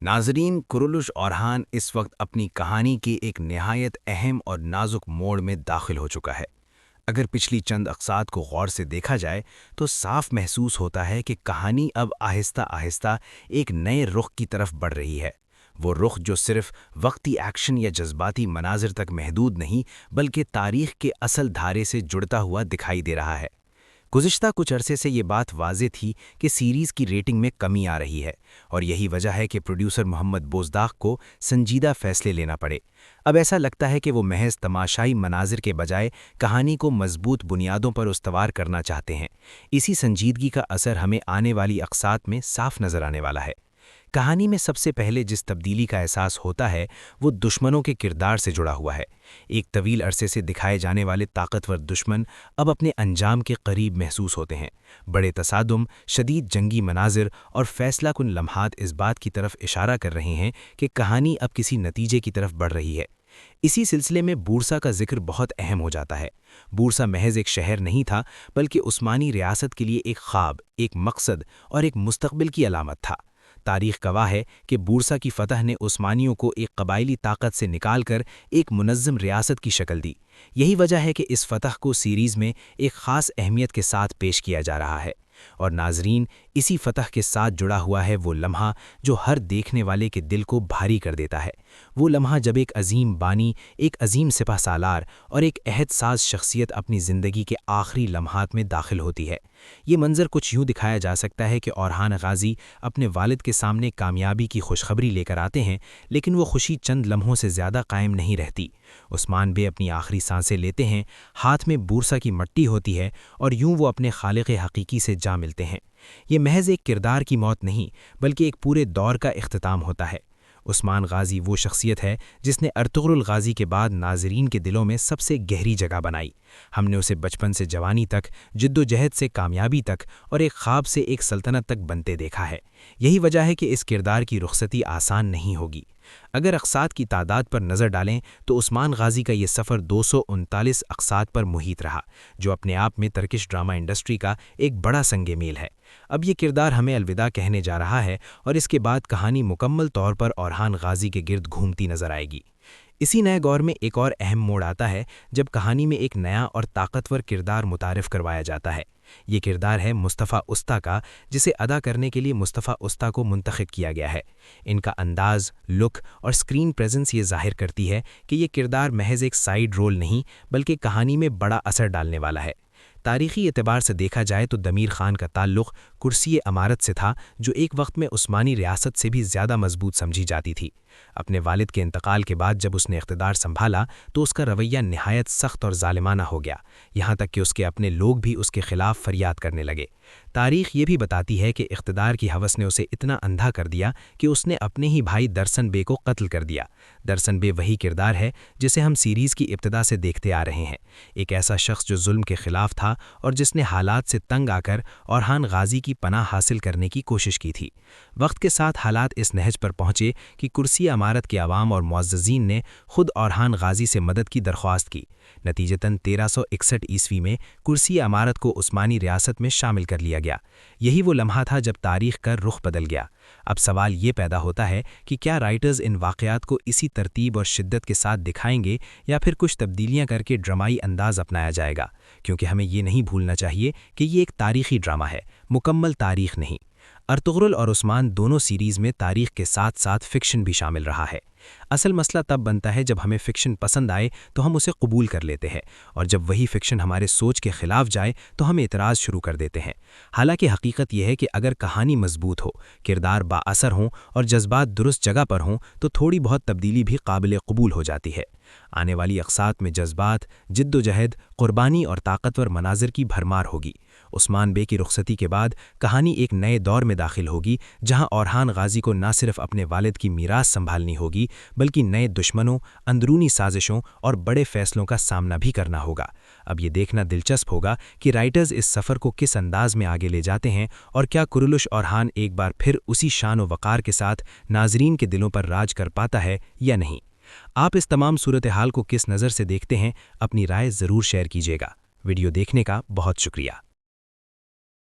ناظرین، کرولش اورہان اس وقت اپنی کہانی کے ایک نہایت اہم اور نازک موڑ میں داخل ہو چکا ہے۔ اگر پچھلی چند اقساط کو غور سے دیکھا جائے تو صاف محسوس ہوتا ہے کہ کہانی اب آہستہ آہستہ ایک نئے رخ کی طرف بڑھ رہی ہے۔ وہ رخ جو صرف وقتی ایکشن یا جذباتی مناظر تک محدود نہیں بلکہ تاریخ کے اصل دھارے سے جڑتا ہوا دکھائی دے رہا ہے۔ گزشتہ کچھ عرصے سے یہ بات واضح تھی کہ سیریز کی ریٹنگ میں کمی آ رہی ہے، اور یہی وجہ ہے کہ پروڈیوسر محمد بوزداق کو سنجیدہ فیصلے لینا پڑے۔ اب ایسا لگتا ہے کہ وہ محض تماشائی مناظر کے بجائے کہانی کو مضبوط بنیادوں پر استوار کرنا چاہتے ہیں۔ اسی سنجیدگی کا اثر ہمیں آنے والی اقساط میں صاف نظر آنے والا ہے۔ کہانی میں سب سے پہلے جس تبدیلی کا احساس ہوتا ہے وہ دشمنوں کے کردار سے جڑا ہوا ہے۔ ایک طویل عرصے سے دکھائے جانے والے طاقتور دشمن اب اپنے انجام کے قریب محسوس ہوتے ہیں۔ بڑے تصادم، شدید جنگی مناظر اور فیصلہ کن لمحات اس بات کی طرف اشارہ کر رہے ہیں کہ کہانی اب کسی نتیجے کی طرف بڑھ رہی ہے۔ اسی سلسلے میں بورسا کا ذکر بہت اہم ہو جاتا ہے۔ بورسا محض ایک شہر نہیں تھا بلکہ عثمانی ریاست کے لیے ایک خواب، ایک مقصد اور ایک مستقبل کی علامت تھا۔ تاریخ گواہ ہے کہ بورسا کی فتح نے عثمانیوں کو ایک قبائلی طاقت سے نکال کر ایک منظم ریاست کی شکل دی۔ یہی وجہ ہے کہ اس فتح کو سیریز میں ایک خاص اہمیت کے ساتھ پیش کیا جا رہا ہے، اور ناظرین، اسی فتح کے ساتھ جڑا ہوا ہے وہ لمحہ جو ہر دیکھنے والے کے دل کو بھاری کر دیتا ہے۔ وہ لمحہ جب ایک عظیم بانی، ایک عظیم سپہ سالار اور ایک عہد ساز شخصیت اپنی زندگی کے آخری لمحات میں داخل ہوتی ہے۔ یہ منظر کچھ یوں دکھایا جا سکتا ہے کہ اورہان غازی اپنے والد کے سامنے کامیابی کی خوشخبری لے کر آتے ہیں، لیکن وہ خوشی چند لمحوں سے زیادہ قائم نہیں رہتی۔ عثمان بے اپنی آخری سانسیں لیتے ہیں، ہاتھ میں بورسا کی مٹی ہوتی ہے، اور یوں وہ اپنے خالق حقیقی سے جا ملتے ہیں۔ یہ محض ایک کردار کی موت نہیں بلکہ ایک پورے دور کا اختتام ہوتا ہے۔ عثمان غازی وہ شخصیت ہے جس نے ارطغرل غازی کے بعد ناظرین کے دلوں میں سب سے گہری جگہ بنائی۔ ہم نے اسے بچپن سے جوانی تک، جد و جہد سے کامیابی تک، اور ایک خواب سے ایک سلطنت تک بنتے دیکھا ہے۔ یہی وجہ ہے کہ اس کردار کی رخصتی آسان نہیں ہوگی۔ اگر اقساط کی تعداد پر نظر ڈالیں تو عثمان غازی کا یہ سفر 239 اقساط پر محیط رہا، جو اپنے آپ میں ترکش ڈرامہ انڈسٹری کا ایک بڑا سنگ میل ہے۔ اب یہ کردار ہمیں الوداع کہنے جا رہا ہے، اور اس کے بعد کہانی مکمل طور پر اورہان غازی کے گرد گھومتی نظر آئے گی۔ اسی نئے دور میں ایک اور اہم موڑ آتا ہے جب کہانی میں ایک نیا اور طاقتور کردار متعارف کروایا جاتا ہے۔ یہ کردار ہے مصطفیٰ استا کا، جسے ادا کرنے کے لیے مصطفیٰ استا کو منتخب کیا گیا ہے۔ ان کا انداز، لک اور اسکرین پریزنس یہ ظاہر کرتی ہے کہ یہ کردار محض ایک سائیڈ رول نہیں بلکہ کہانی میں بڑا اثر ڈالنے والا ہے۔ تاریخی اعتبار سے دیکھا جائے تو دمیر خان کا تعلق کرسی امارت سے تھا، جو ایک وقت میں عثمانی ریاست سے بھی زیادہ مضبوط سمجھی جاتی تھی۔ اپنے والد کے انتقال کے بعد جب اس نے اقتدار سنبھالا تو اس کا رویہ نہایت سخت اور ظالمانہ ہو گیا، یہاں تک کہ اس کے اپنے لوگ بھی اس کے خلاف فریاد کرنے لگے۔ تاریخ یہ بھی بتاتی ہے کہ اقتدار کی ہوس نے اسے اتنا اندھا کر دیا کہ اس نے اپنے ہی بھائی درسن بے کو قتل کر دیا۔ درسن بے وہی کردار ہے جسے ہم سیریز کی ابتدا سے دیکھتے آ رہے ہیں، ایک ایسا شخص جو ظلم کے خلاف تھا اور جس نے حالات سے تنگ آ کر اورہان غازی کی پناہ حاصل کرنے کی کوشش کی تھی۔ وقت کے ساتھ حالات اس نہج پر پہنچے کہ کرسی امارت کے عوام اور معززین نے خود اورہان غازی سے مدد کی درخواست کی۔ نتیجتاً 1361 میں کرسی امارت کو عثمانی ریاست میں شامل کر لیا گیا۔ یہی وہ لمحہ تھا جب تاریخ کا رخ بدل گیا۔ اب سوال یہ پیدا ہوتا ہے کہ کیا رائٹرز ان واقعات کو اسی ترتیب اور شدت کے ساتھ دکھائیں گے یا پھر کچھ تبدیلیاں کر کے ڈرامائی انداز اپنایا جائے گا، کیونکہ ہمیں یہ نہیں بھولنا چاہیے کہ یہ ایک تاریخی ڈرامہ ہے، مکمل تاریخ نہیں۔ ارطغرل اور عثمان دونوں سیریز میں تاریخ کے ساتھ ساتھ فکشن بھی شامل رہا ہے۔ اصل مسئلہ تب بنتا ہے جب ہمیں فکشن پسند آئے تو ہم اسے قبول کر لیتے ہیں، اور جب وہی فکشن ہمارے سوچ کے خلاف جائے تو ہم اعتراض شروع کر دیتے ہیں۔ حالانکہ حقیقت یہ ہے کہ اگر کہانی مضبوط ہو، کردار با اثر ہوں اور جذبات درست جگہ پر ہوں تو تھوڑی بہت تبدیلی بھی قابل قبول ہو جاتی ہے۔ آنے والی اقساط میں جذبات، جد و جہد، قربانی اور طاقتور مناظر کی بھرمار ہوگی۔ عثمان بے کی رخصتی کے بعد کہانی ایک نئے دور میں داخل ہوگی جہاں اورہان غازی کو نہ صرف اپنے والد کی میراث سنبھالنی ہوگی بلکہ نئے دشمنوں، اندرونی سازشوں اور بڑے فیصلوں کا سامنا بھی کرنا ہوگا۔ اب یہ دیکھنا دلچسپ ہوگا کہ رائٹرز اس سفر کو کس انداز میں آگے لے جاتے ہیں، اور کیا کرولش اورہان ایک بار پھر اسی شان و وقار کے ساتھ ناظرین کے دلوں پر راج کر پاتا ہے یا نہیں۔ آپ اس تمام صورتحال کو کس نظر سے دیکھتے ہیں، اپنی رائے ضرور شیئر کیجیے گا۔ ویڈیو دیکھنے کا بہت شکریہ۔